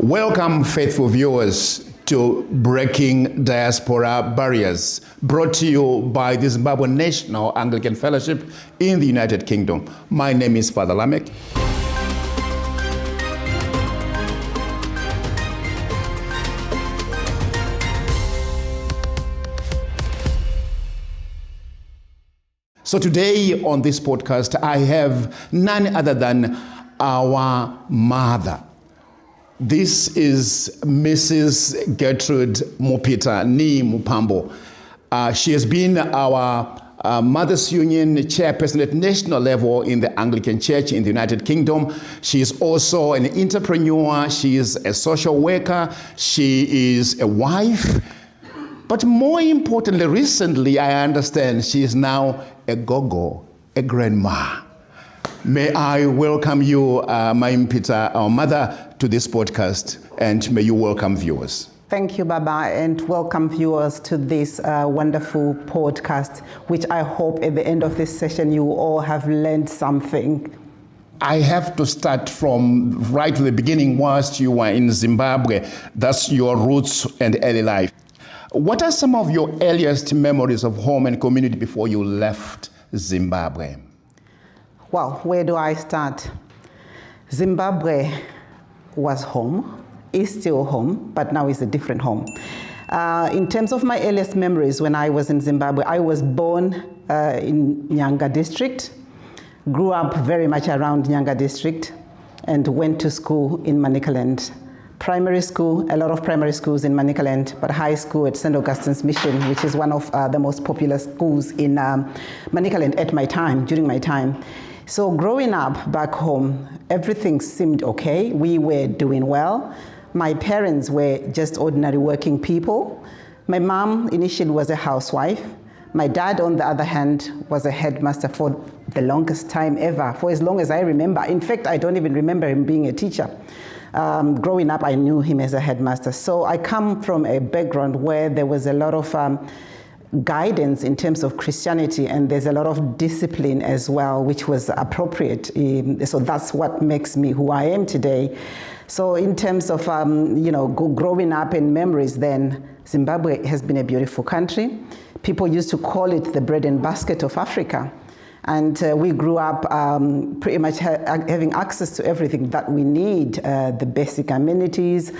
Welcome, faithful viewers, to Breaking Diaspora Barriers, brought to you by the Zimbabwe National Anglican Fellowship in the United Kingdom. My name is Father Lameck. So today on this podcast, I have none other than our mother. This is Mrs. Getrude Mupita, ni Mupambo. She has been our Mothers Union chairperson at national level in the Anglican Church in the United Kingdom. She is also an entrepreneur. She is a social worker. She is a wife. But more importantly, recently, I understand she is now a gogo, a grandma. May I welcome you, my Mupita, our mother, to this podcast, and may you welcome viewers. Thank you, Baba, and welcome viewers to this wonderful podcast, which I hope at the end of this session you all have learned something. I have to start from right to the beginning. Whilst you were in Zimbabwe, that's your roots and early life. What are some of your earliest memories of home and community before you left Zimbabwe? Well, where do I start? Zimbabwe was home, is still home, but now is a different home. In terms of my earliest memories when I was in Zimbabwe, I was born in Nyanga district, grew up very much around Nyanga district, and went to school in Manicaland. Primary school, a lot of primary schools in Manicaland, but high school at St. Augustine's Mission, which is one of the most popular schools in Manicaland at my time, during my time. So growing up back home, everything seemed okay. We were doing well. My parents were just ordinary working people. My mom initially was a housewife. My dad, on the other hand, was a headmaster for the longest time ever, for as long as I remember. In fact, I don't even remember him being a teacher. Growing up, I knew him as a headmaster. So I come from a background where there was a lot of guidance in terms of Christianity, and there's a lot of discipline as well, which was appropriate. So that's what makes me who I am today. So in terms of growing up in memories, then Zimbabwe has been a beautiful country. People used to call it the bread and basket of Africa. And we grew up pretty much having access to everything that we need, the basic amenities,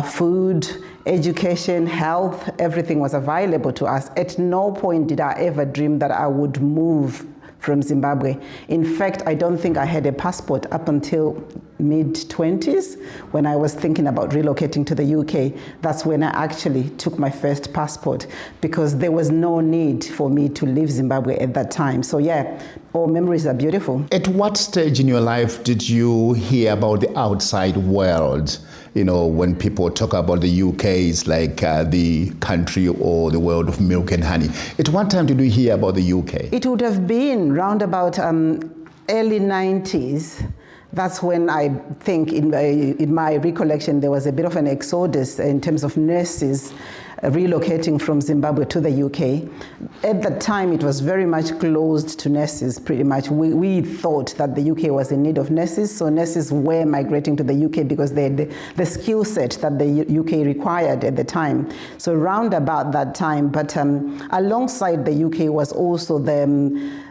food, education, health, everything was available to us. At no point did I ever dream that I would move from Zimbabwe. In fact, I don't think I had a passport up until mid-20s when I was thinking about relocating to the UK. That's when I actually took my first passport, because there was no need for me to leave Zimbabwe at that time. So yeah, all memories are beautiful. At what stage in your life did you hear about the outside world? You know, when people talk about the UK, it's like the country or the world of milk and honey. At what time did you hear about the UK? It would have been round about early 90s. That's when I think, in my recollection, there was a bit of an exodus in terms of nurses relocating from Zimbabwe to the UK. At that time, it was very much closed to nurses, pretty much. We thought that the UK was in need of nurses, so nurses were migrating to the UK because they had the skill set that the UK required at the time. So round about that time, but alongside the UK was also the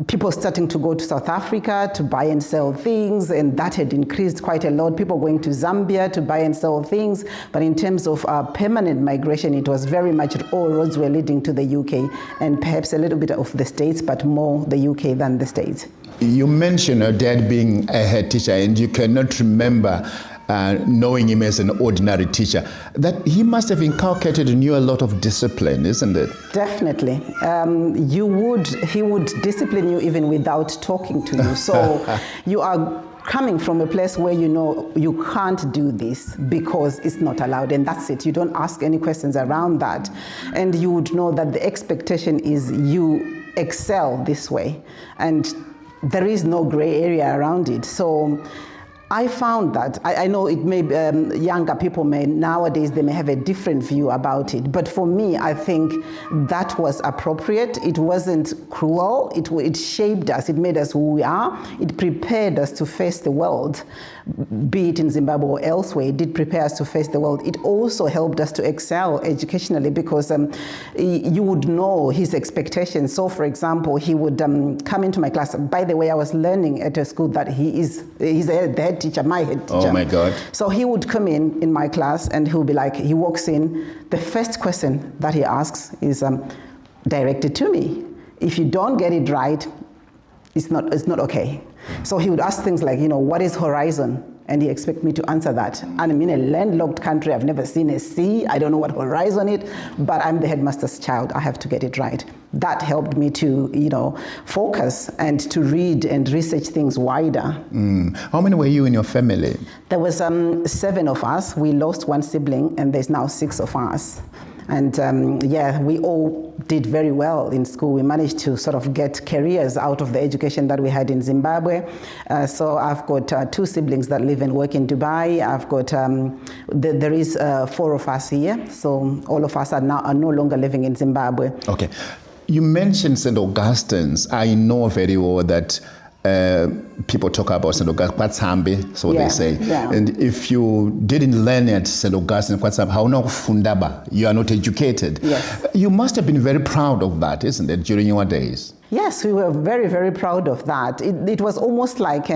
people starting to go to South Africa to buy and sell things, and that had increased quite a lot. People going to Zambia to buy and sell things. But in terms of permanent migration, it was very much all roads were leading to the UK, and perhaps a little bit of the States, but more the UK than the States. You mentioned your dad being a head teacher, and you cannot remember knowing him as an ordinary teacher. That he must have inculcated in you a lot of discipline, isn't it? Definitely. He would discipline you even without talking to you. So you are coming from a place where you know you can't do this because it's not allowed, and that's it. You don't ask any questions around that. And you would know that the expectation is you excel this way, and there is no gray area around it. So I found that, I know it may younger people nowadays, they may have a different view about it, but for me, I think that was appropriate. It wasn't cruel, it shaped us, it made us who we are, it prepared us to face the world, be it in Zimbabwe or elsewhere. It did prepare us to face the world. It also helped us to excel educationally, because you would know his expectations. So for example, he would come into my class. By the way, I was learning at a school that he's the head teacher, my head teacher. Oh my God. So he would come in my class, and he'll be like, he walks in, the first question that he asks is directed to me. If you don't get it right, it's not okay. So he would ask things like, what is horizon? And he expects me to answer that. And I'm in a landlocked country, I've never seen a sea, I don't know what horizon is, but I'm the headmaster's child, I have to get it right. That helped me to, focus and to read and research things wider. How many were you in your family? There was 7 of us. We lost 1 sibling, and there's now 6 of us. And we all did very well in school. We managed to sort of get careers out of the education that we had in Zimbabwe. So I've got 2 siblings that live and work in Dubai. I've got, there is 4 of us here. So all of us are no longer living in Zimbabwe. Okay. You mentioned St. Augustine's. I know very well that people talk about St. Augustine, so they say. Yeah. And if you didn't learn at St. Augustine, you are not educated. Yes. You must have been very proud of that, isn't it, during your days? Yes, we were very, very proud of that. It was almost like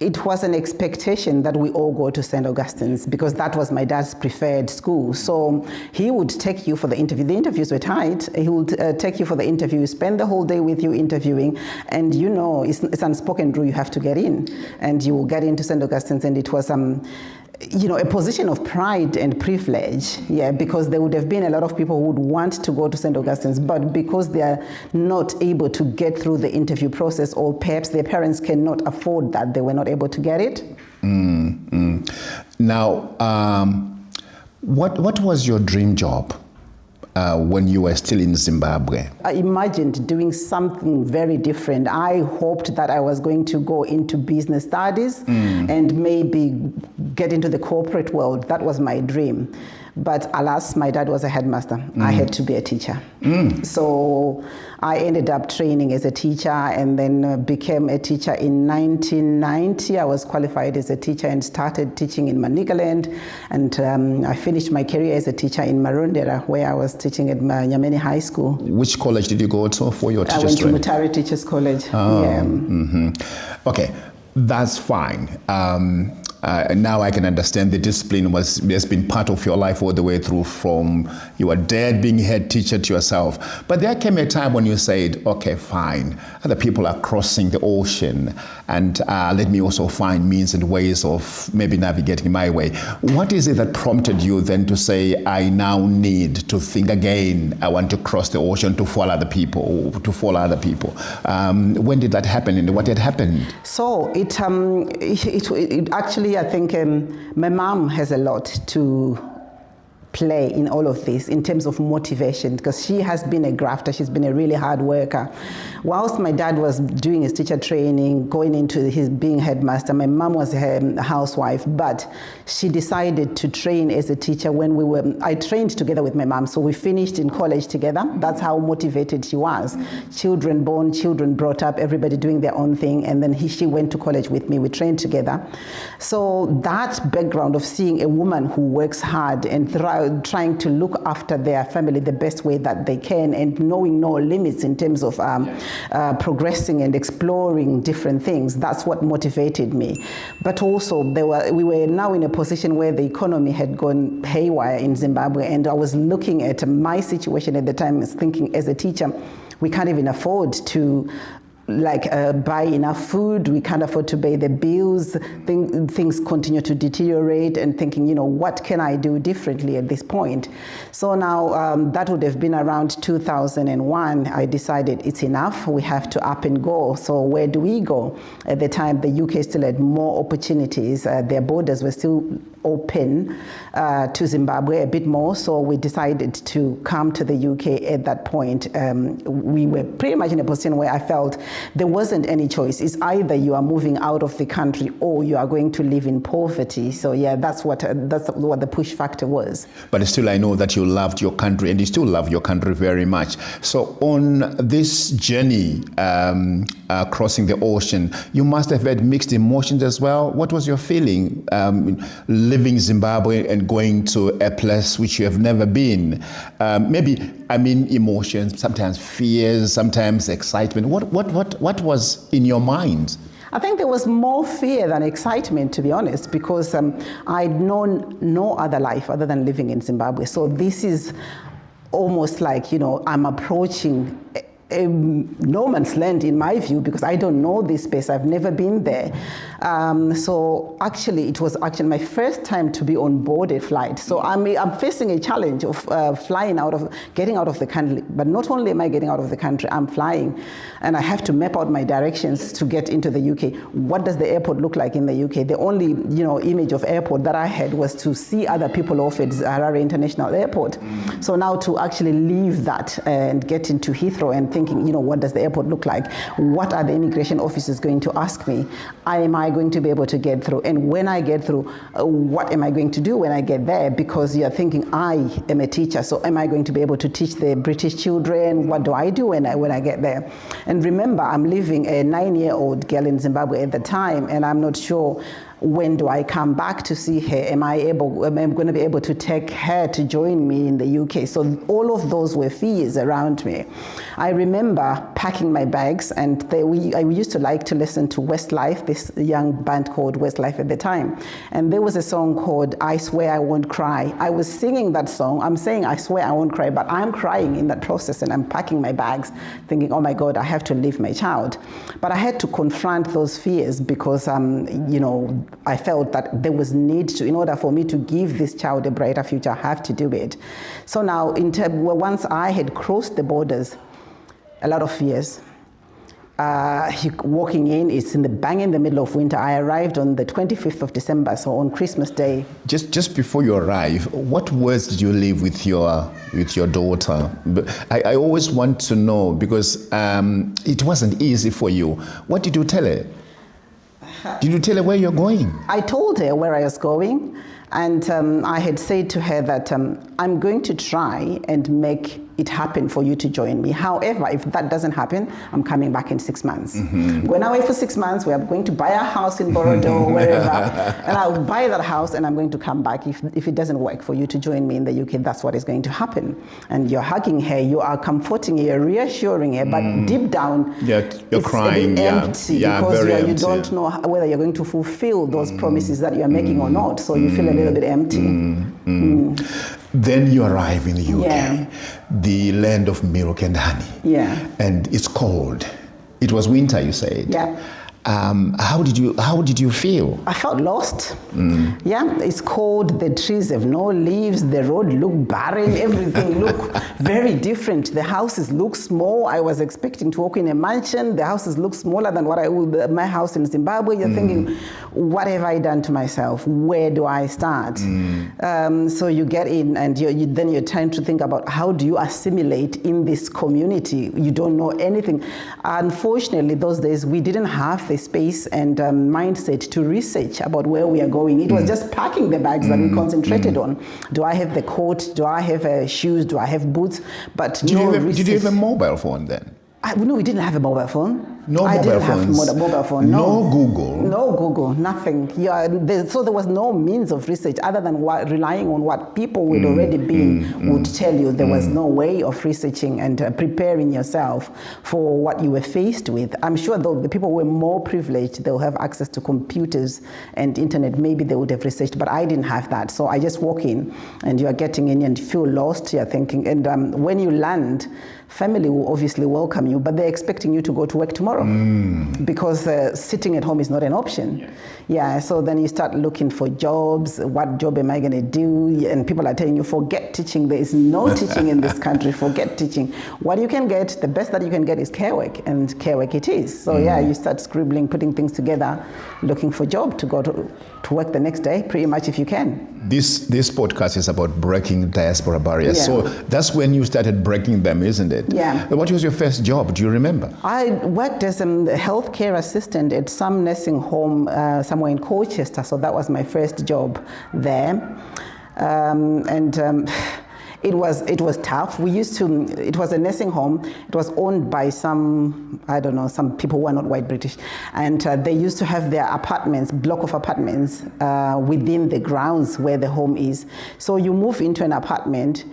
it was an expectation that we all go to St. Augustine's, because that was my dad's preferred school. So he would take you for the interview. The interviews were tight. He would take you for the interview, spend the whole day with you interviewing, and it's unspoken rule, you have to get in. And you will get into St. Augustine's, and it was a position of pride and privilege, because there would have been a lot of people who would want to go to St. Augustine's, but because they are not able to get through the interview process, or perhaps their parents cannot afford that, they were not able to get it. Now, what was your dream job when you were still in Zimbabwe? I imagined doing something very different. I hoped that I was going to go into business studies and maybe get into the corporate world. That was my dream. But alas, my dad was a headmaster. I had to be a teacher. So I ended up training as a teacher, and then became a teacher in 1990. I was qualified as a teacher and started teaching in Manicaland. And I finished my career as a teacher in Marondera, where I was teaching at Nyameni High School. Which college did you go to for your teacher's training? I went to Mutare Teachers College. Okay, that's fine. Now I can understand the discipline has been part of your life all the way through, from your dad being head teacher to yourself. But there came a time when you said, okay, fine, other people are crossing the ocean, and let me also find means and ways of maybe navigating my way. What is it that prompted you then to say, I now need to think again, I want to cross the ocean to follow other people, When did that happen, and what had happened? So it actually, I think my mom has a lot to play in all of this in terms of motivation, because she has been a grafter, she's been a really hard worker. Whilst my dad was doing his teacher training, going into his being headmaster, my mom was a housewife, but she decided to train as a teacher when I trained together with my mom, so we finished in college together. That's how motivated she was. Children born, children brought up, everybody doing their own thing, and then she went to college with me, we trained together. So that background of seeing a woman who works hard and trying to look after their family the best way that they can, and knowing no limits in terms of progressing and exploring different things, that's what motivated me. But also we were now in a position where the economy had gone haywire in Zimbabwe, and I was looking at my situation at the time, thinking as a teacher, we can't even afford to buy enough food, we can't afford to pay the bills, things continue to deteriorate, and thinking, what can I do differently at this point? So now that would have been around 2001, I decided it's enough, we have to up and go. So where do we go? At the time, the UK still had more opportunities, their borders were still open to Zimbabwe a bit more, so we decided to come to the UK at that point. We were pretty much in a position where I felt there wasn't any choice. It's either you are moving out of the country or you are going to live in poverty. So yeah, that's what the push factor was. But still, I know that you loved your country, and you still love your country very much. So on this journey, crossing the ocean, you must have had mixed emotions as well. What was your feeling leaving Zimbabwe and going to a place which you have never been? Emotions, sometimes fears, sometimes excitement. What was in your mind? I think there was more fear than excitement, to be honest, because I'd known no other life other than living in Zimbabwe. So this is almost like, I'm approaching no man's land in my view, because I don't know this space. I've never been there. So actually, it was my first time to be on board a flight. So I'm facing a challenge of getting out of the country. But not only am I getting out of the country, I'm flying, and I have to map out my directions to get into the UK. What does the airport look like in the UK? The only image of airport that I had was to see other people off at Harare International Airport. So now to actually leave that and get into Heathrow and thinking, what does the airport look like? What are the immigration officers going to ask me? Am I going to be able to get through? And when I get through, what am I going to do when I get there? Because you're thinking, I am a teacher, so am I going to be able to teach the British children? What do I do when I get there? And remember, I'm leaving a 9-year-old girl in Zimbabwe at the time, and I'm not sure when do I come back to see her? Am I going to be able to take her to join me in the UK? So all of those were fears around me. I remember packing my bags, and I used to like to listen to Westlife, this young band called Westlife at the time. And there was a song called I Swear I Won't Cry. I was singing that song. I'm saying I swear I won't cry, but I'm crying in that process, and I'm packing my bags thinking, oh my God, I have to leave my child. But I had to confront those fears because, I felt that there was need to, in order for me to give this child a brighter future, I have to do it. So now, once I had crossed the borders, a lot of fears. Walking in, it's in the middle of winter. I arrived on the 25th of December, so on Christmas Day. Just before you arrive, what words did you leave with your daughter? I always want to know, because it wasn't easy for you. What did you tell her? Did you tell her where you're going? I told her where I was going, and I had said to her that I'm going to try and make it happen for you to join me. However, if that doesn't happen, I'm coming back in 6 months. I'm going away for 6 months. We are going to buy a house in Borodo or wherever, and I'll buy that house, and I'm going to come back. If it doesn't work for you to join me in the UK, that's what is going to happen. And you're hugging her, you are comforting her, you're reassuring her, but deep down, you're it's crying, empty, because you don't know whether you're going to fulfill those promises that you're making or not. So you feel a little bit empty. Then you arrive in the UK, the land of milk and honey. Yeah. And it's cold. It was winter, you said. Yeah. How did you feel? I felt lost. Yeah, it's cold. The trees have no leaves. The road looked barren. Everything looked very different. The houses look small. I was expecting to walk in a mansion. The houses look smaller than my house in Zimbabwe. You're thinking, what have I done to myself? Where do I start? So you get in, and then you're trying to think about how do you assimilate in this community. You don't know anything. Unfortunately, those days we didn't have the space and mindset to research about where we are going. It was just packing the bags that we concentrated on. Do I have the coat? Do I have shoes? Do I have boots? But did you have a mobile phone then? No, we didn't have a mobile phone. I didn't have mobile phone. No Google. No Google. Nothing. So there was no means of research other than relying on what people would already been would tell you. There was no way of researching and preparing yourself for what you were faced with. I'm sure though the people who were more privileged, they'll have access to computers and internet. Maybe they would have researched, but I didn't have that. So I just walk in, and you are getting in and you feel lost. You're thinking, and when you land, family will obviously welcome you, but they're expecting you to go to work tomorrow because sitting at home is not an option. Yeah, so then you start looking for jobs. What job am I going to do? And people are telling you, forget teaching. There is no teaching in this country. Forget teaching. What you can get, the best that you can get is care work, and care work it is. So yeah, you start scribbling, putting things together, looking for a job to go to work the next day, pretty much if you can. This podcast is about breaking diaspora barriers. Yeah. So that's when you started breaking them, isn't it? Yeah. What was your first job? Do you remember? I worked as a healthcare assistant at some nursing home somewhere in Colchester. So that was my first job there. It was tough. It was a nursing home. It was owned by some people who are not white British. And they used to have their apartments, block of apartments within the grounds where the home is. So you move into an apartment,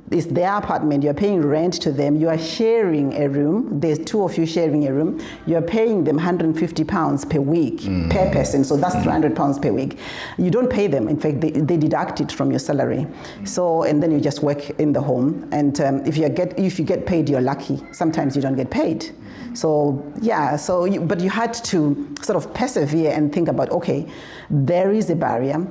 it's their apartment, you're paying rent to them, you are sharing a room, there's two of you sharing a room, you're paying them £150 per week per person, so that's £300 per week. You don't pay them, in fact, they deduct it from your salary. So, and then you just work in the home, and if you get paid, you're lucky. Sometimes you don't get paid. So yeah, but you had to sort of persevere and think about, okay, there is a barrier.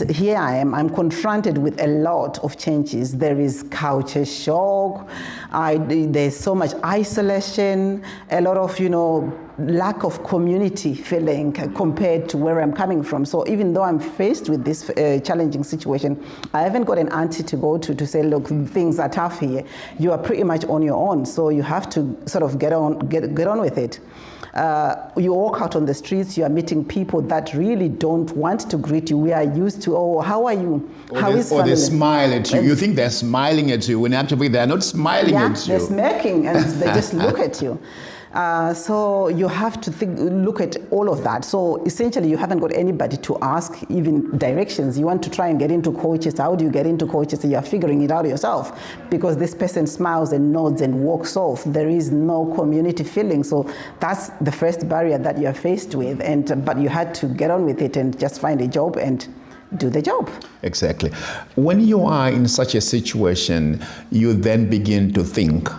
Here I am, I'm confronted with a lot of changes. There is culture shock, there's so much isolation, a lot of, lack of community feeling compared to where I'm coming from. So even though I'm faced with this challenging situation, I haven't got an auntie to go to say, look, things are tough here. You are pretty much on your own, so you have to sort of get on with it. You walk out on the streets, you are meeting people that really don't want to greet you. We are used to, oh, how are you? How is family? Or they smile at you. You think they're smiling at you when actually they're not smiling at you. They're smirking and they just look at you. So you have to look at all of that. So essentially you haven't got anybody to ask even directions. You want to try and get into Colchester. How do you get into Colchester? You're figuring it out yourself because this person smiles and nods and walks off. There is no community feeling. So that's the first barrier that you're faced with. But you had to get on with it and just find a job and do the job. Exactly. When you are in such a situation, you then begin to think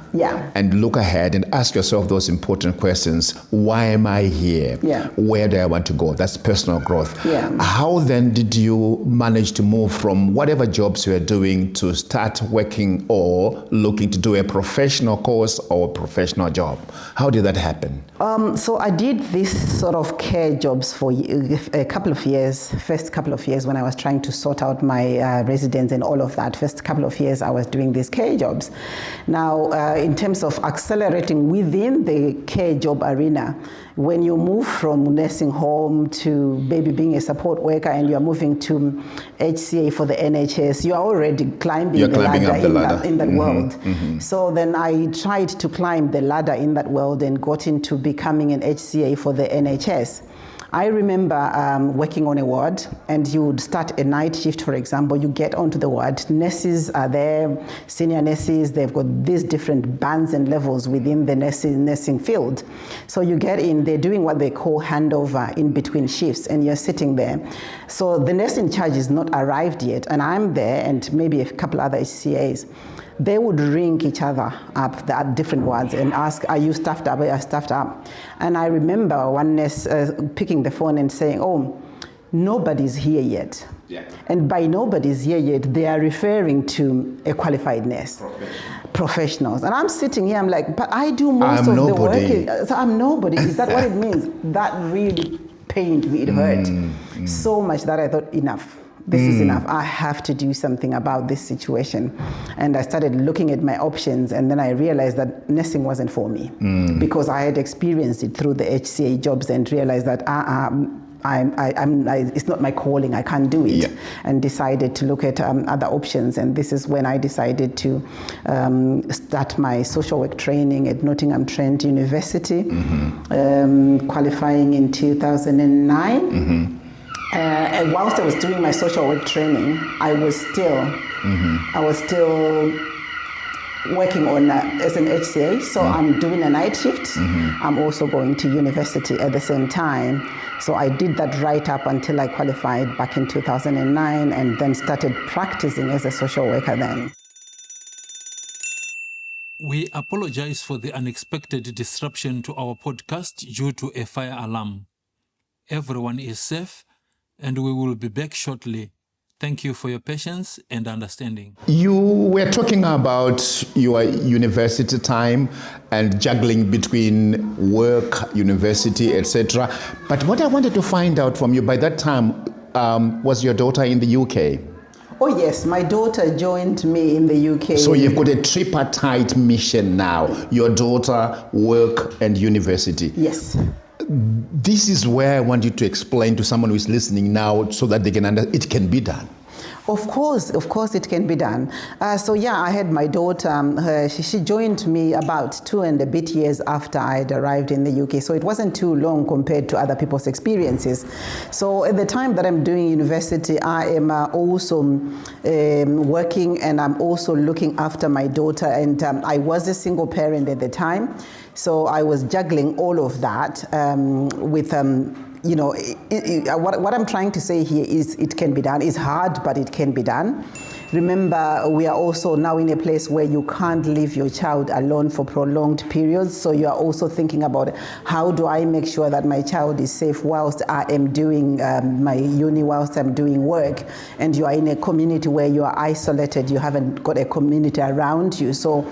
and look ahead and ask yourself those important questions. Why am I here? Where do I want to go? That's personal growth. How then did you manage to move from whatever jobs you were doing to start working or looking to do a professional course or a professional job? How did that happen? So I did this sort of care jobs for a couple of years, first couple of years when I was trying to sort out my residence and all of that. First couple of years I was doing these care jobs. Now, in terms of accelerating within the care job arena, when you move from nursing home to maybe being a support worker and you're moving to HCA for the NHS, you're already climbing the ladder in that world. So then I tried to climb the ladder in that world and got into becoming an HCA for the NHS. I remember working on a ward, and you would start a night shift, for example. You get onto the ward, nurses are there, senior nurses, they've got these different bands and levels within the nursing field. So you get in, they're doing what they call handover in between shifts, and you're sitting there. So the nurse in charge is not arrived yet, and I'm there, and maybe a couple other HCAs. They would ring each other up at different wards and ask, are you staffed up? Are you staffed up? And I remember one nurse picking the phone and saying, oh, nobody's here yet. And by nobody's here yet, they are referring to a qualified nurse. Professionals. And I'm sitting here, I'm like, but I do most of the work. So I'm nobody. Is that what it means? That really pained me. It hurt so much that I thought, enough. This is enough. I have to do something about this situation. And I started looking at my options, and then I realized that nursing wasn't for me because I had experienced it through the HCA jobs and realized that it's not my calling. I can't do it, and decided to look at other options. And this is when I decided to start my social work training at Nottingham Trent University, qualifying in 2009. And whilst I was doing my social work training, I was still working on as an HCA. So I'm doing a night shift. I'm also going to university at the same time. So I did that right up until I qualified back in 2009, and then started practicing as a social worker then. We apologize for the unexpected disruption to our podcast due to a fire alarm. Everyone is safe, and we will be back shortly. Thank you for your patience and understanding. You were talking about your university time and juggling between work, university, etc. But what I wanted to find out from you, by that time, was your daughter in the UK? Oh yes, my daughter joined me in the UK. So you've got a tripartite mission now: your daughter, work, and university. Yes. This is where I want you to explain to someone who is listening now, so that they can understand it can be done. Of course, it can be done. So yeah, I had my daughter, she joined me about 2 and a bit years after I had arrived in the UK. So it wasn't too long compared to other people's experiences. So at the time that I'm doing university, I am also working, and I'm also looking after my daughter. And I was a single parent at the time. So I was juggling all of that with what I'm trying to say here is it can be done. It's hard, but it can be done. Remember, we are also now in a place where you can't leave your child alone for prolonged periods. So you are also thinking about, how do I make sure that my child is safe whilst I am doing my uni, whilst I'm doing work. And you are in a community where you are isolated. You haven't got a community around you. So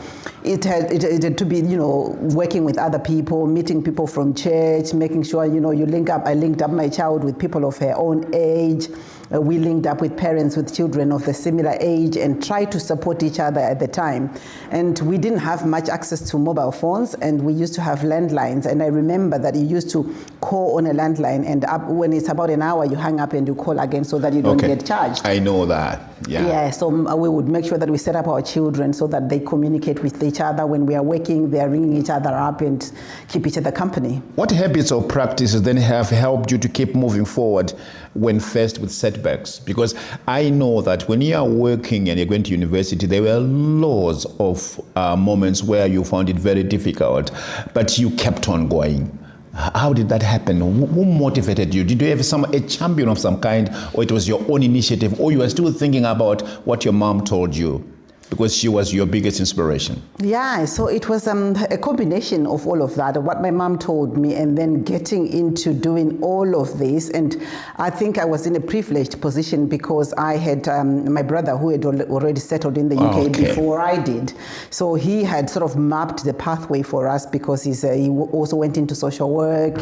it had to be, working with other people, meeting people from church, making sure, you link up. I linked up my child with people of her own age. We linked up with parents with children of the similar age and tried to support each other at the time. And we didn't have much access to mobile phones, and we used to have landlines. And I remember that you used to call on a landline, and when it's about an hour, you hang up and you call again so that you don't get charged. I know that. Yeah, so we would make sure that we set up our children so that they communicate with each other. When we are working, they are ringing each other up and keep each other company. What habits or practices then have helped you to keep moving forward when faced with setbacks? Because I know that when you are working and you're going to university, there were loads of moments where you found it very difficult, but you kept on going. How did that happen? Who motivated you? Did you have a champion of some kind, or it was your own initiative, or you were still thinking about what your mom told you? Because she was your biggest inspiration. Yeah, so it was a combination of all of that, what my mom told me, and then getting into doing all of this. And I think I was in a privileged position because I had my brother who had already settled in the UK before I did. So he had sort of mapped the pathway for us because he also went into social work.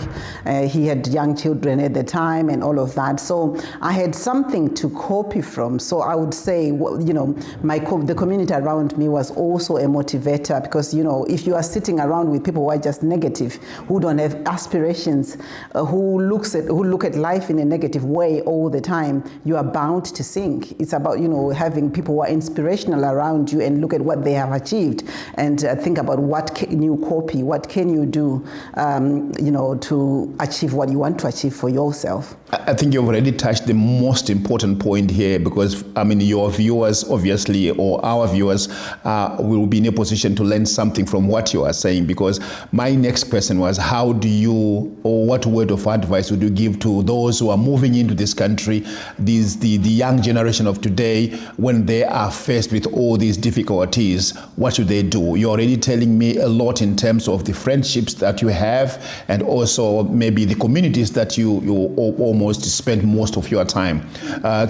He had young children at the time and all of that. So I had something to copy from. So I would say, the community around me was also a motivator, because if you are sitting around with people who are just negative, who don't have aspirations, who look at life in a negative way all the time, you are bound to sink. It's about having people who are inspirational around you and look at what they have achieved and think about what can you copy, what can you do to achieve what you want to achieve for yourself. I think you've already touched the most important point here, because your viewers obviously, or our viewers, will be in a position to learn something from what you are saying. Because my next question was, what word of advice would you give to those who are moving into this country, the young generation of today, when they are faced with all these difficulties? What should they do? You're already telling me a lot in terms of the friendships that you have, and also maybe the communities that you almost spend most of your time.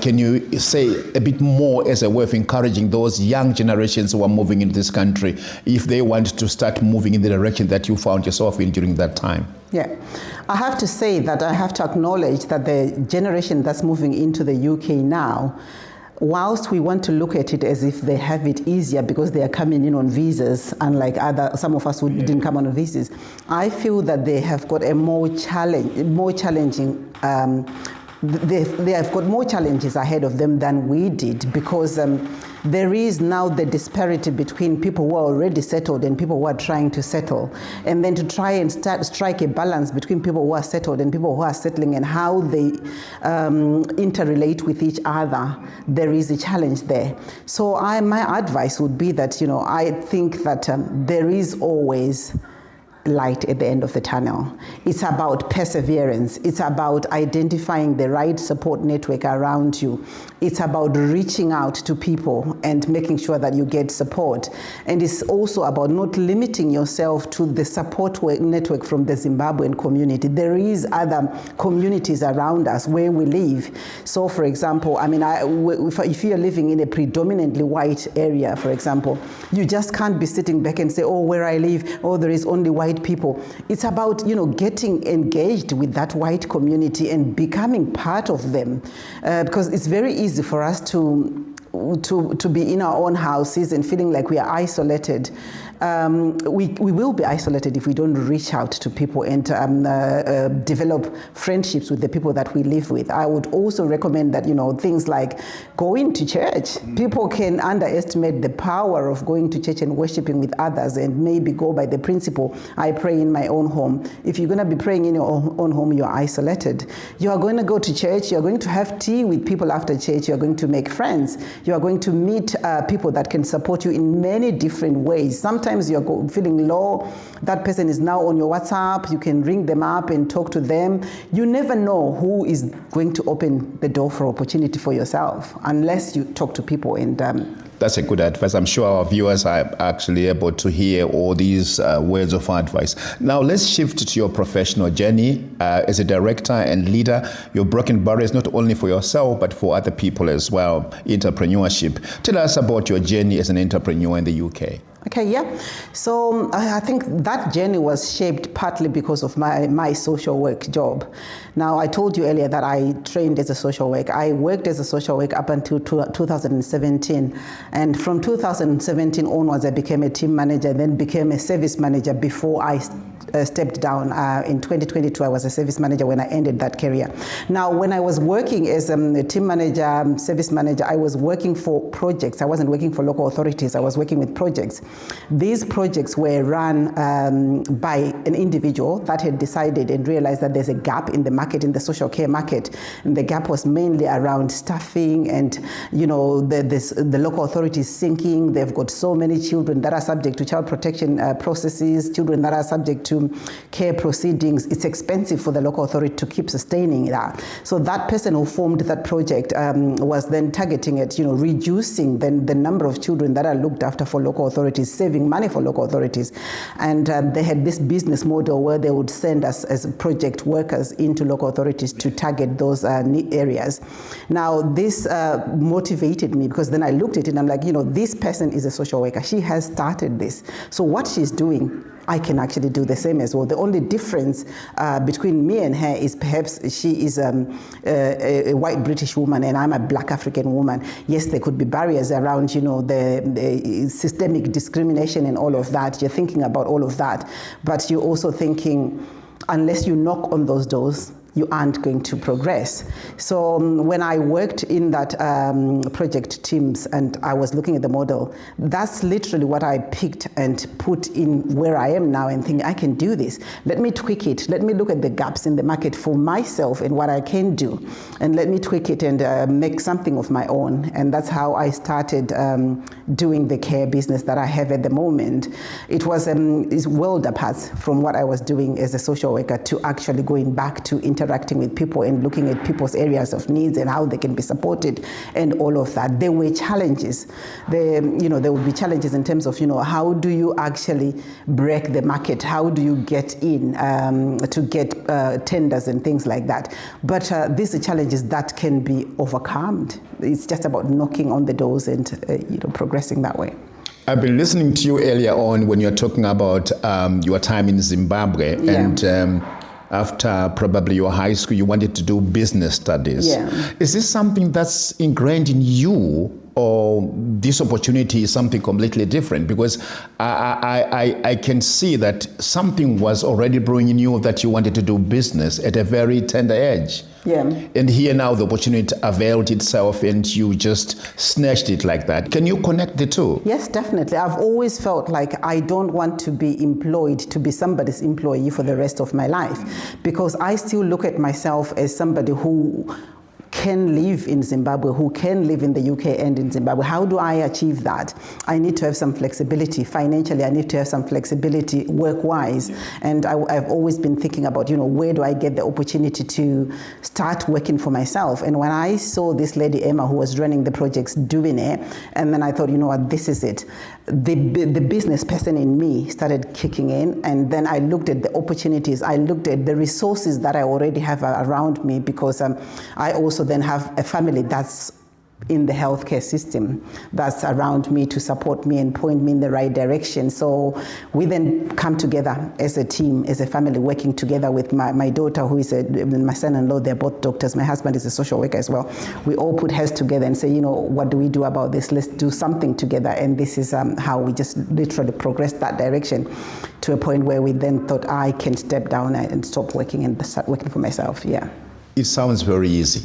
Can you say a bit more as a way of encouraging those young generations who are moving into this country, if they want to start moving in the direction that you found yourself in during that time? Yeah, I have to say that I have to acknowledge that the generation that's moving into the UK now, whilst we want to look at it as if they have it easier because they are coming in on visas, unlike some of us who didn't come on visas, I feel that they have got a more challenging. They have got more challenges ahead of them than we did, because there is now the disparity between people who are already settled and people who are trying to settle, and then to try and strike a balance between people who are settled and people who are settling, and how they interrelate with each other. There is a challenge there. So my advice would be that I think that there is always light at the end of the tunnel. It's about perseverance. It's about identifying the right support network around you. It's about reaching out to people and making sure that you get support. And it's also about not limiting yourself to the support network from the Zimbabwean community. There is other communities around us where we live. So for example, if you're living in a predominantly white area, for example, you just can't be sitting back and say, where I live, there is only white people. It's about getting engaged with that white community and becoming part of them, because it's very easy for us to to be in our own houses and feeling like we are isolated. We will be isolated if we don't reach out to people and develop friendships with the people that we live with. I would also recommend that, things like going to church. People can underestimate the power of going to church and worshiping with others, and maybe go by the principle, I pray in my own home. If you're going to be praying in your own home, you're isolated. You are going to go to church, you're going to have tea with people after church, you're going to make friends, you are going to meet people that can support you in many different ways. Sometimes you're feeling low, that person is now on your WhatsApp, you can ring them up and talk to them. You never know who is going to open the door for opportunity for yourself unless you talk to people. And that's a good advice. I'm sure our viewers are actually able to hear all these words of advice. Now let's shift to your professional journey as a director and leader. You've broken barriers not only for yourself but for other people as well. Entrepreneurship. Tell us about your journey as an entrepreneur in the UK. Okay, yeah. So I think that journey was shaped partly because of my social work job. Now, I told you earlier that I trained as a social worker. I worked as a social worker up until 2017. And from 2017 onwards, I became a team manager, then became a service manager before I stepped down. In 2022, I was a service manager when I ended that career. Now, when I was working as a team manager, service manager, I was working for projects. I wasn't working for local authorities. I was working with projects. These projects were run by an individual that had decided and realized that there's a gap in the market, in the social care market. And the gap was mainly around staffing and, the local authorities sinking. They've got so many children that are subject to child protection processes, children that are subject to care proceedings. It's expensive for the local authority to keep sustaining that. So that person who formed that project was then targeting at, reducing the number of children that are looked after for local authorities, saving money for local authorities. And they had this business model where they would send us as project workers into local authorities to target those areas. Now, this motivated me because then I looked at it and I'm like, this person is a social worker. She has started this. So what she's doing, I can actually do the same as well. The only difference between me and her is perhaps she is a white British woman and I'm a black African woman. Yes, there could be barriers around, the systemic discrimination and all of that. You're thinking about all of that, but you're also thinking, unless you knock on those doors, you aren't going to progress. So when I worked in that project teams and I was looking at the model, that's literally what I picked and put in where I am now and think, I can do this. Let me tweak it. Let me look at the gaps in the market for myself and what I can do. And let me tweak it and make something of my own. And that's how I started doing the care business that I have at the moment. It was is world apart from what I was doing as a social worker to actually going back to interacting with people and looking at people's areas of needs and how they can be supported and all of that. There were challenges. There would be challenges in terms of, how do you actually break the market? How do you get in to get tenders and things like that? But these are challenges that can be overcome. It's just about knocking on the doors and progressing that way. I've been listening to you earlier on when you're talking about your time in Zimbabwe, yeah. And after probably your high school, you wanted to do business studies. Yeah. Is this something that's ingrained in you, or this opportunity is something completely different? Because I can see that something was already brewing in you that you wanted to do business at a very tender age. Yeah. And here now the opportunity availed itself and you just snatched it like that. Can you connect the two? Yes, definitely. I've always felt like I don't want to be employed to be somebody's employee for the rest of my life, because I still look at myself as somebody who can live in Zimbabwe, who can live in the UK and in Zimbabwe. How do I achieve that? I need to have some flexibility. Financially, I need to have some flexibility work-wise. And I've always been thinking about, where do I get the opportunity to start working for myself? And when I saw this lady, Emma, who was running the projects, doing it, and then I thought, what, this is it. The business person in me started kicking in, and then I looked at the opportunities. I looked at the resources that I already have around me, because I also then have a family that's in the healthcare system that's around me to support me and point me in the right direction. So we then come together as a team, as a family, working together with my daughter, who is my son-in-law. They're both doctors. My husband is a social worker as well. We all put heads together and say, what do we do about this? Let's do something together. And this is how we just literally progressed that direction to a point where we then thought, I can step down and stop working and start working for myself. Yeah. It sounds very easy,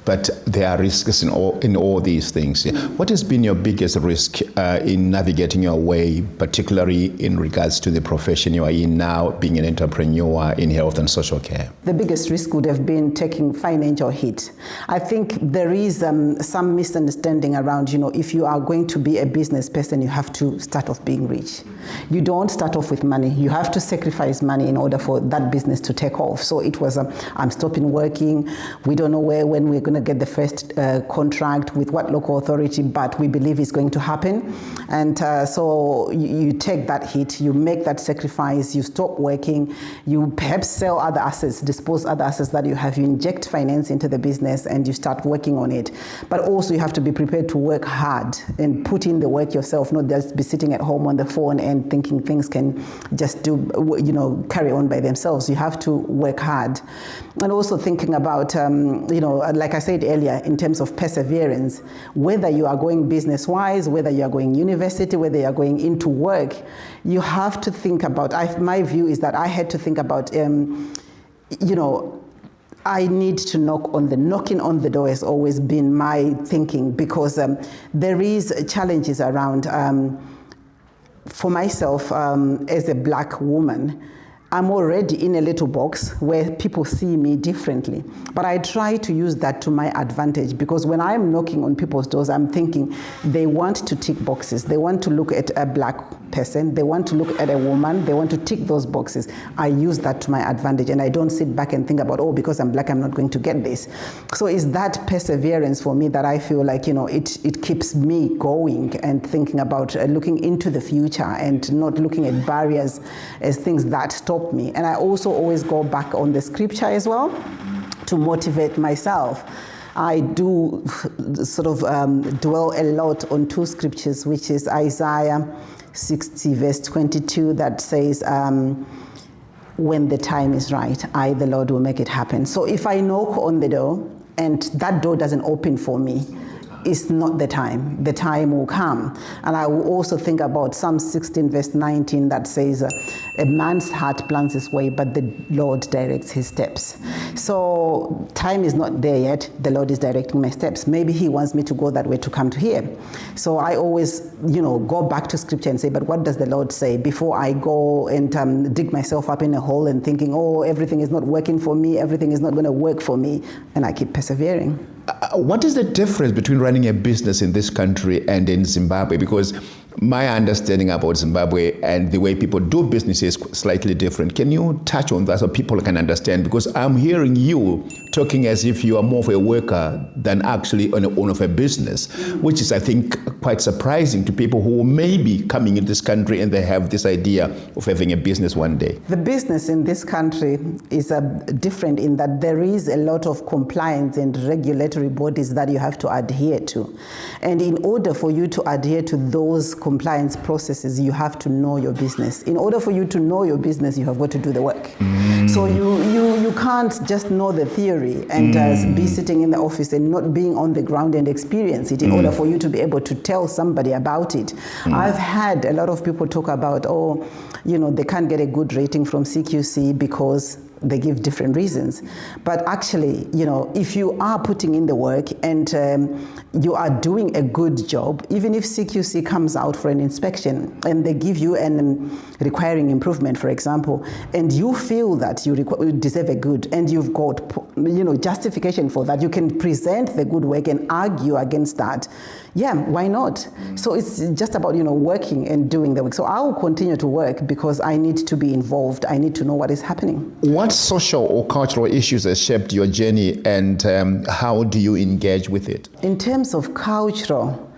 but there are risks in all these things. What has been your biggest risk in navigating your way, particularly in regards to the profession you are in now, being an entrepreneur in health and social care? The biggest risk would have been taking financial hit. I think there is some misunderstanding around, if you are going to be a business person, you have to start off being rich. You don't start off with money. You have to sacrifice money in order for that business to take off. So it was, I'm stopping working. We don't know when we're going to get the first contract with what local authority, but we believe it's going to happen. And so you take that hit, you make that sacrifice, you stop working, you perhaps sell other assets, dispose other assets that you have, you inject finance into the business and you start working on it. But also you have to be prepared to work hard and put in the work yourself, not just be sitting at home on the phone and thinking things can just carry on by themselves. You have to work hard. And also thinking about, like I said earlier, in terms of perseverance, whether you are going business-wise, whether you are going university, whether you are going into work, you have to think about, my view is that I had to think about, I need to knocking on the door has always been my thinking, because there is challenges around, for myself as a Black woman, I'm already in a little box where people see me differently. But I try to use that to my advantage, because when I'm knocking on people's doors, I'm thinking they want to tick boxes. They want to look at a Black person. They want to look at a woman. They want to tick those boxes. I use that to my advantage, and I don't sit back and think about, because I'm Black, I'm not going to get this. So it's that perseverance for me that I feel like, it keeps me going and thinking about looking into the future and not looking at barriers as things that stop me. And I also always go back on the scripture as well to motivate myself. I do sort of dwell a lot on two scriptures, which is Isaiah 60 verse 22, that says, when the time is right, I, the Lord, will make it happen. So if I knock on the door and that door doesn't open for me, it's not the time. The time will come. And I will also think about Psalm 16 verse 19 that says, a man's heart plans his way, but the Lord directs his steps. So time is not there yet. The Lord is directing my steps. Maybe he wants me to go that way to come to here. So I always, go back to scripture and say, but what does the Lord say? Before I go and dig myself up in a hole and thinking, everything is not working for me, everything is not going to work for me. And I keep persevering. What is the difference between running a business in this country and in Zimbabwe? Because my understanding about Zimbabwe and the way people do business is slightly different. Can you touch on that so people can understand? Because I'm hearing you talking as if you are more of a worker than actually an owner of a business, which is, I think, quite surprising to people who may be coming in this country and they have this idea of having a business one day. The business in this country is different in that there is a lot of compliance and regulatory bodies that you have to adhere to. And in order for you to adhere to those compliance processes, you have to know your business. In order for you to know your business, you have got to do the work. So you can't just know the theory and be sitting in the office and not being on the ground and experience it in order for you to be able to tell somebody about it. I've had a lot of people talk about, they can't get a good rating from CQC because they give different reasons. But actually, if you are putting in the work and you are doing a good job, even if CQC comes out for an inspection and they give you an requiring improvement, for example, and you feel that you deserve a good and you've got justification for that, you can present the good work and argue against that. Yeah, why not? So it's just about, working and doing the work. So I will continue to work because I need to be involved. I need to know what is happening. What social or cultural issues have shaped your journey and how do you engage with it? In terms of cultural,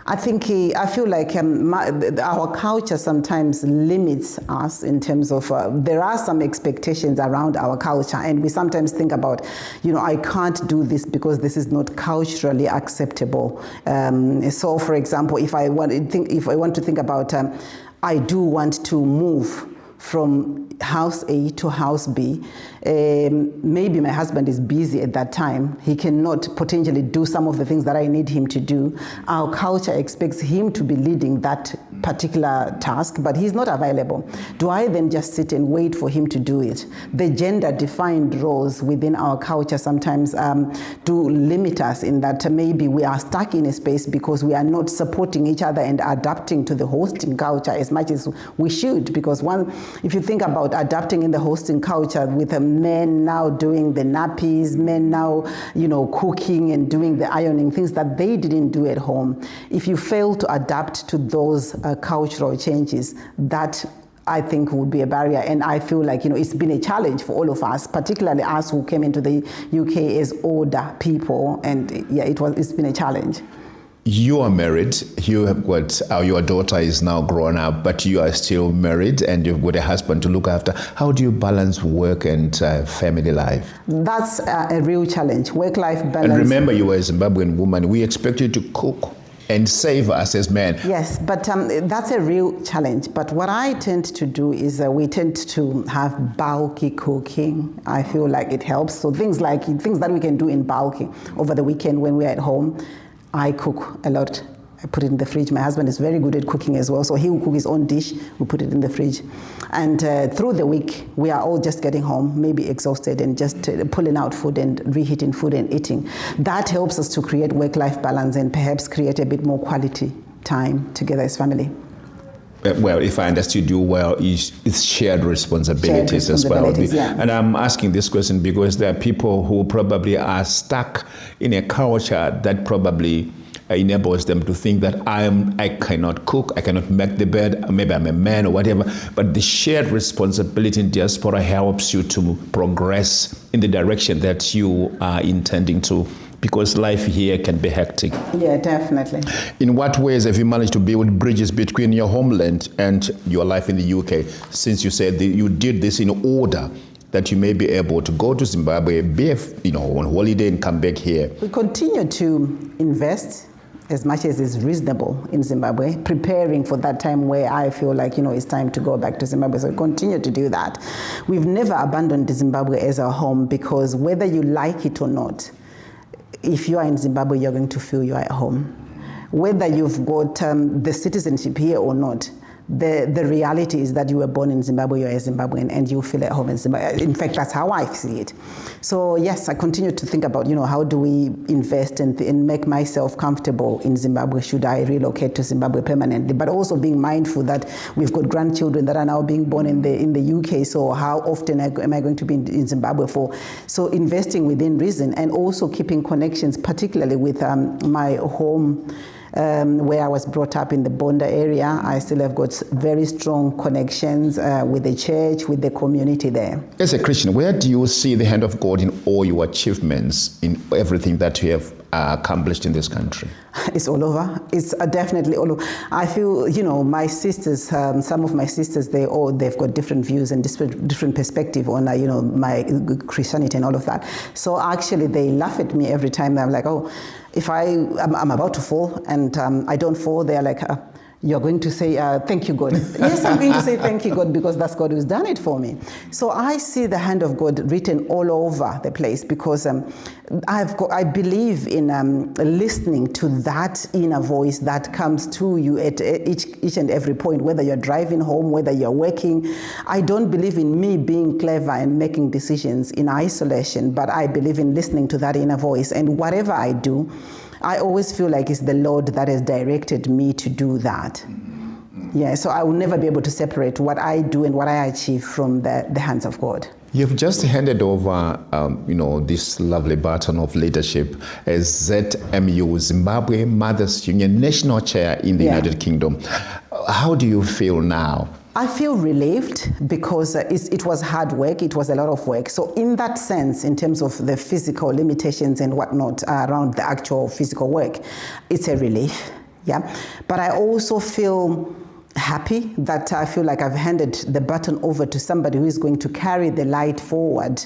I feel like our culture sometimes limits us in terms of, there are some expectations around our culture, and we sometimes think about, I can't do this because this is not culturally acceptable. So for example, if I want to think about, I do want to move from house A to house B. Maybe my husband is busy at that time. He cannot potentially do some of the things that I need him to do. Our culture expects him to be leading that particular task, but he's not available. Do I then just sit and wait for him to do it? The gender-defined roles within our culture sometimes do limit us in that maybe we are stuck in a space because we are not supporting each other and adapting to the hosting culture as much as we should. Because if you think about adapting in the hosting culture with men now doing the nappies, men now, cooking and doing the ironing, things that they didn't do at home. If you fail to adapt to those cultural changes, that I think would be a barrier. And I feel like, it's been a challenge for all of us, particularly us who came into the UK as older people. And it's been a challenge. You are married, you have got, your daughter is now grown up, but you are still married and you've got a husband to look after. How do you balance work and family life? That's a real challenge, work-life balance. And remember, you are a Zimbabwean woman. We expect you to cook and save us as men. Yes, but that's a real challenge. But what I tend to do is we tend to have bulky cooking. I feel like it helps. So things that we can do in bulky over the weekend when we're at home. I cook a lot. I put it in the fridge. My husband is very good at cooking as well, so he will cook his own dish. We put it in the fridge. And through the week, we are all just getting home, maybe exhausted, and just pulling out food and reheating food and eating. That helps us to create work-life balance and perhaps create a bit more quality time together as family. Well, if I understood you well, it's shared responsibilities as well. Yeah. And I'm asking this question because there are people who probably are stuck in a culture that probably enables them to think that I cannot cook, I cannot make the bed, maybe I'm a man or whatever. But the shared responsibility in diaspora helps you to progress in the direction that you are intending to, because life here can be hectic. Yeah, definitely. In what ways have you managed to build bridges between your homeland and your life in the UK, since you said that you did this in order that you may be able to go to Zimbabwe, be on holiday and come back here? We continue to invest as much as is reasonable in Zimbabwe, preparing for that time where I feel like, it's time to go back to Zimbabwe. So we continue to do that. We've never abandoned Zimbabwe as our home, because whether you like it or not, if you are in Zimbabwe, you're going to feel you're at home. Whether you've got the citizenship here or not, the reality is that you were born in Zimbabwe, you're a Zimbabwean, and you feel at home in Zimbabwe. In fact, that's how I see it. So yes, I continue to think about, how do we invest and make myself comfortable in Zimbabwe should I relocate to Zimbabwe permanently, but also being mindful that we've got grandchildren that are now being born in the UK, so how often am I going to be in Zimbabwe for? So investing within reason, and also keeping connections, particularly with my home, where I was brought up in the Bonda area. I still have got very strong connections with the church, with the community there. As a Christian, where do you see the hand of God in all your achievements, in everything that you have accomplished in this country? It's all over. It's definitely all over. I feel, my sisters, some of my sisters, they've got different views and different perspective on, my Christianity and all of that. So actually, they laugh at me every time. I'm like, oh, if I'm about to fall and I don't fall, they're like, you're going to say, thank you, God. Yes, I'm going to say thank you, God, because that's God who's done it for me. So I see the hand of God written all over the place, because I believe in listening to that inner voice that comes to you at each and every point, whether you're driving home, whether you're working. I don't believe in me being clever and making decisions in isolation, but I believe in listening to that inner voice. And whatever I do, I always feel like it's the Lord that has directed me to do that. Yeah, so I will never be able to separate what I do and what I achieve from the hands of God. You've just handed over, this lovely baton of leadership as ZMU, Zimbabwe Mothers Union National Chair in the United Kingdom. How do you feel now? I feel relieved, because it was hard work, it was a lot of work. So in that sense, in terms of the physical limitations and whatnot around the actual physical work, it's a relief. Yeah, but I also feel happy that I feel like I've handed the baton over to somebody who is going to carry the light forward.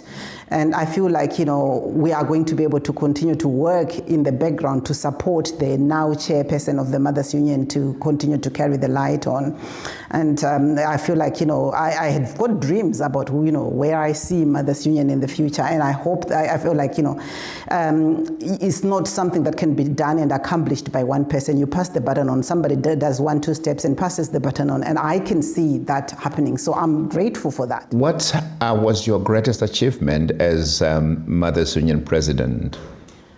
And I feel like, we are going to be able to continue to work in the background to support the now chairperson of the Mothers Union to continue to carry the light on. And I feel like, I have got dreams about, where I see Mothers Union in the future. And I hope, I feel like, it's not something that can be done and accomplished by one person. You pass the baton on, somebody does 1-2 steps and passes the baton on, and I can see that happening. So I'm grateful for that. What was your greatest achievement as Mothers Union president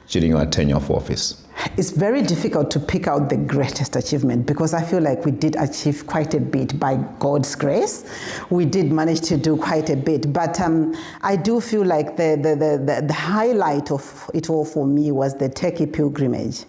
during your tenure of office? It's very difficult to pick out the greatest achievement because I feel like we did achieve quite a bit by God's grace. We did manage to do quite a bit, but I do feel like the highlight of it all for me was the Turkey pilgrimage.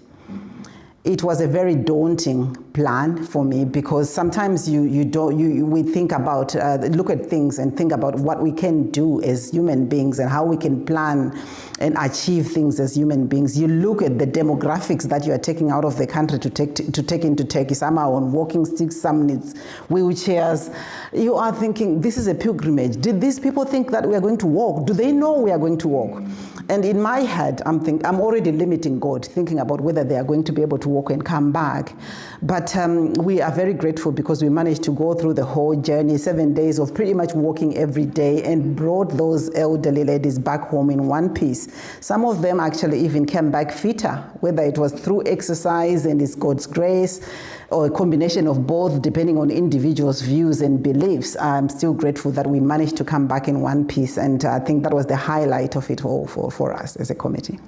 It was a very daunting plan for me because sometimes we think about, look at things and think about what we can do as human beings and how we can plan and achieve things as human beings. You look at the demographics that you are taking out of the country to take into Turkey. Some are on walking sticks, some need wheelchairs. You are thinking, this is a pilgrimage. Did these people think that we are going to walk? Do they know we are going to walk? And in my head, I'm already limiting God, thinking about whether they are going to be able to walk and come back. But we are very grateful because we managed to go through the whole journey, 7 days of pretty much walking every day, and brought those elderly ladies back home in one piece. Some of them actually even came back fitter, whether it was through exercise and it's God's grace, or a combination of both, depending on individuals' views and beliefs. I'm still grateful that we managed to come back in one piece, and I think that was the highlight of it all for us as a committee.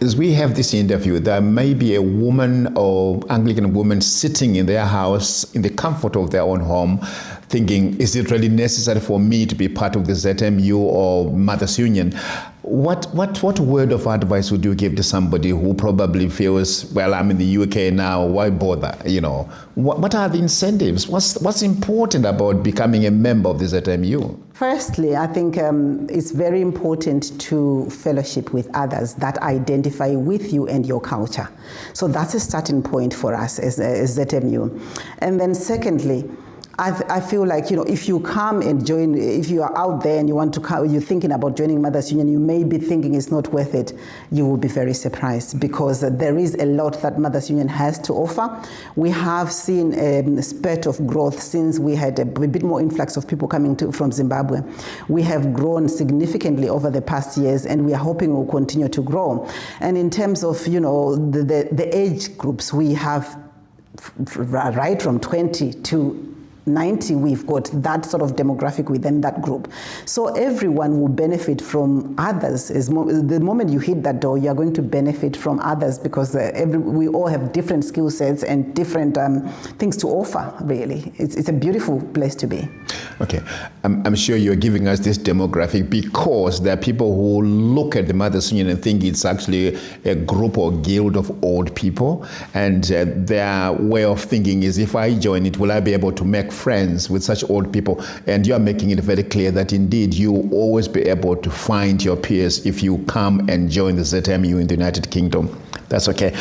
As we have this interview, there may be a woman or Anglican woman sitting in their house in the comfort of their own home thinking, is it really necessary for me to be part of the ZMU or Mothers Union? What word of advice would you give to somebody who probably feels, well, I'm in the UK now, why bother? What are the incentives? What's important about becoming a member of the ZMU? Firstly, I think it's very important to fellowship with others that identify with you and your culture. So that's a starting point for us as ZMU. And then secondly, I feel like, if you come and join, if you are out there and you want to come, you're thinking about joining Mothers Union, you may be thinking it's not worth it. You will be very surprised because there is a lot that Mothers Union has to offer. We have seen a spurt of growth since we had a bit more influx of people coming from Zimbabwe. We have grown significantly over the past years, and we are hoping we'll continue to grow. And in terms of, the age groups, we have right from 20 to 90, we've got that sort of demographic within that group. So everyone will benefit from others. The moment you hit that door, you're going to benefit from others because we all have different skill sets and different things to offer, really. It's a beautiful place to be. Okay. I'm sure you're giving us this demographic because there are people who look at the Mothers Union and think it's actually a group or guild of old people. And their way of thinking is, if I join it, will I be able to make friends with such old people? And you are making it very clear that indeed you will always be able to find your peers if you come and join the ZMU in the United Kingdom. That's okay.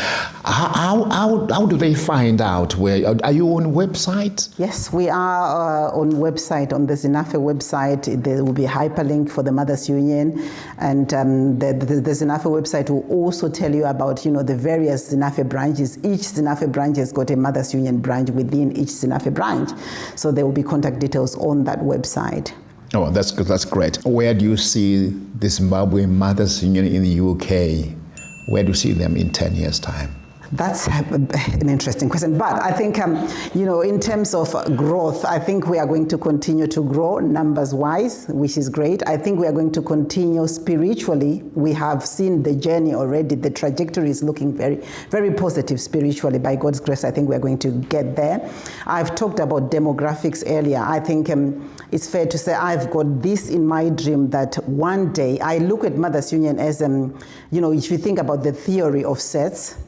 How do they find out? Where are you on website? Yes, we are on website, on the ZINAFE website. There will be a hyperlink for the Mothers Union, and the ZINAFE website will also tell you about the various ZINAFE branches. Each ZINAFE branch has got a Mothers Union branch within each ZINAFE branch, so there will be contact details on that website. Oh, that's good. That's great. Where do you see the Zimbabwe Mothers Union in the UK? Where do you see them in 10 years' time? That's an interesting question. But I think, in terms of growth, I think we are going to continue to grow numbers-wise, which is great. I think we are going to continue spiritually. We have seen the journey already. The trajectory is looking very, very positive spiritually. By God's grace, I think we are going to get there. I've talked about demographics earlier. I think it's fair to say I've got this in my dream that one day, I look at Mothers Union as, if you think about the theory of sets,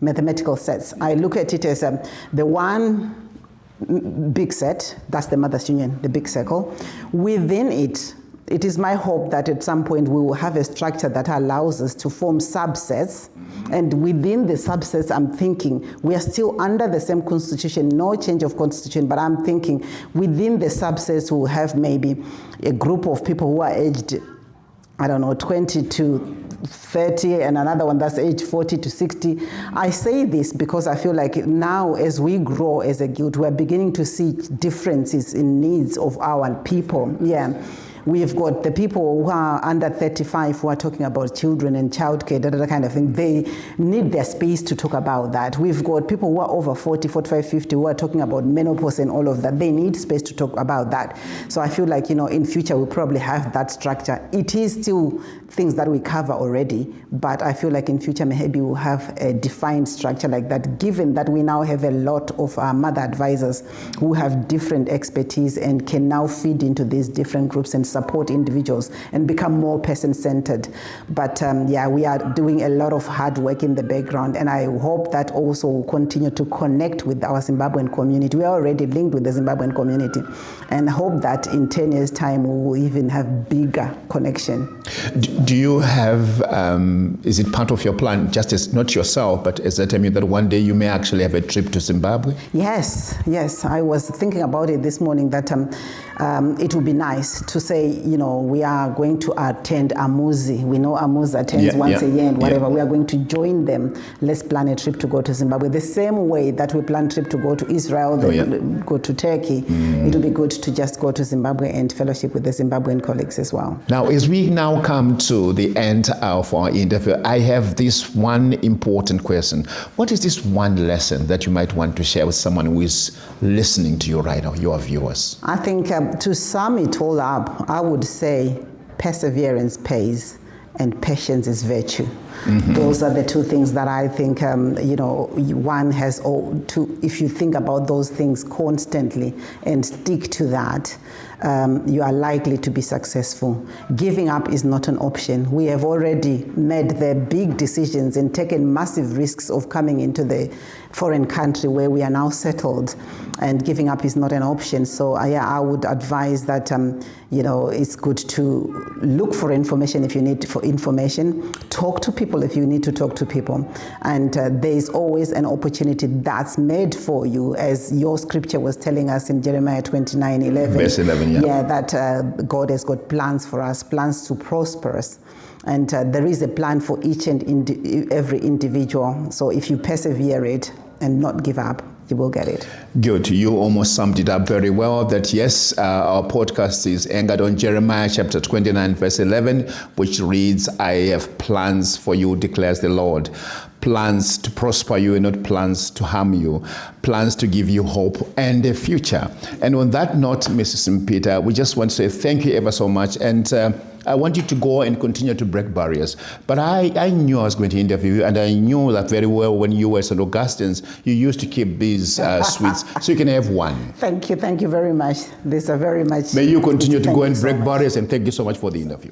mathematical sets. I look at it as the one big set, that's the Mothers Union, the big circle. Within it it is my hope that at some point we will have a structure that allows us to form subsets. And within the subsets, I'm thinking we are still under the same constitution, no change of constitution, but I'm thinking within the subsets we'll have maybe a group of people who are aged, I don't know, 20 to 30, and another one that's age 40 to 60. I say this because I feel like now as we grow as a guild, we're beginning to see differences in needs of our people. Yeah. We've got the people who are under 35 who are talking about children and childcare, that kind of thing. They need their space to talk about that. We've got people who are over 40, 45, 50 who are talking about menopause and all of that. They need space to talk about that. So I feel like, in future we'll probably have that structure. It is still things that we cover already, but I feel like in future maybe we'll have a defined structure like that, given that we now have a lot of mother advisors who have different expertise and can now feed into these different groups and support individuals and become more person-centered. But we are doing a lot of hard work in the background, and I hope that also will continue to connect with our Zimbabwean community. We are already linked with the Zimbabwean community, and hope that in 10 years' time we will even have bigger connection. Do you have, is it part of your plan, just as not yourself, but as that that one day you may actually have a trip to Zimbabwe? Yes. I was thinking about it this morning that it would be nice to say, we are going to attend Amuzi. We know Amuzi attends once a year and whatever. We are going to join them. Let's plan a trip to go to Zimbabwe. The same way that we plan a trip to go to Israel, go to Turkey. It would be good to just go to Zimbabwe and fellowship with the Zimbabwean colleagues as well. Now, as we now come to the end of our interview, I have this one important question. What is this one lesson that you might want to share with someone who is listening to you right now, your viewers? I think to sum it all up, I would say perseverance pays and patience is virtue. Those are the two things that I think, one has to, if you think about those things constantly and stick to that, you are likely to be successful. Giving up is not an option. We have already made the big decisions and taken massive risks of coming into the foreign country where we are now settled, and giving up is not an option. So I would advise that it's good to look for information if you need for information, talk to people if you need to talk to people, and there is always an opportunity that's made for you, as your scripture was telling us in Jeremiah 29:11. Verse 11, that God has got plans for us, plans to prosper us. And there is a plan for each and every individual. So if you persevere it and not give up, you will get it. Good. You almost summed it up very well, that yes, our podcast is anchored on Jeremiah chapter 29, verse 11, which reads, I have plans for you, declares the Lord. Plans to prosper you and not plans to harm you. Plans to give you hope and a future. And on that note, Mrs. Mupita, we just want to say thank you ever so much. And I want you to go and continue to break barriers. But I knew I was going to interview you, and I knew that very well when you were at St. Augustine's, you used to keep these sweets. So you can have one. Thank you very much. These are very much. May you continue to go and break barriers, and thank you so much for the interview.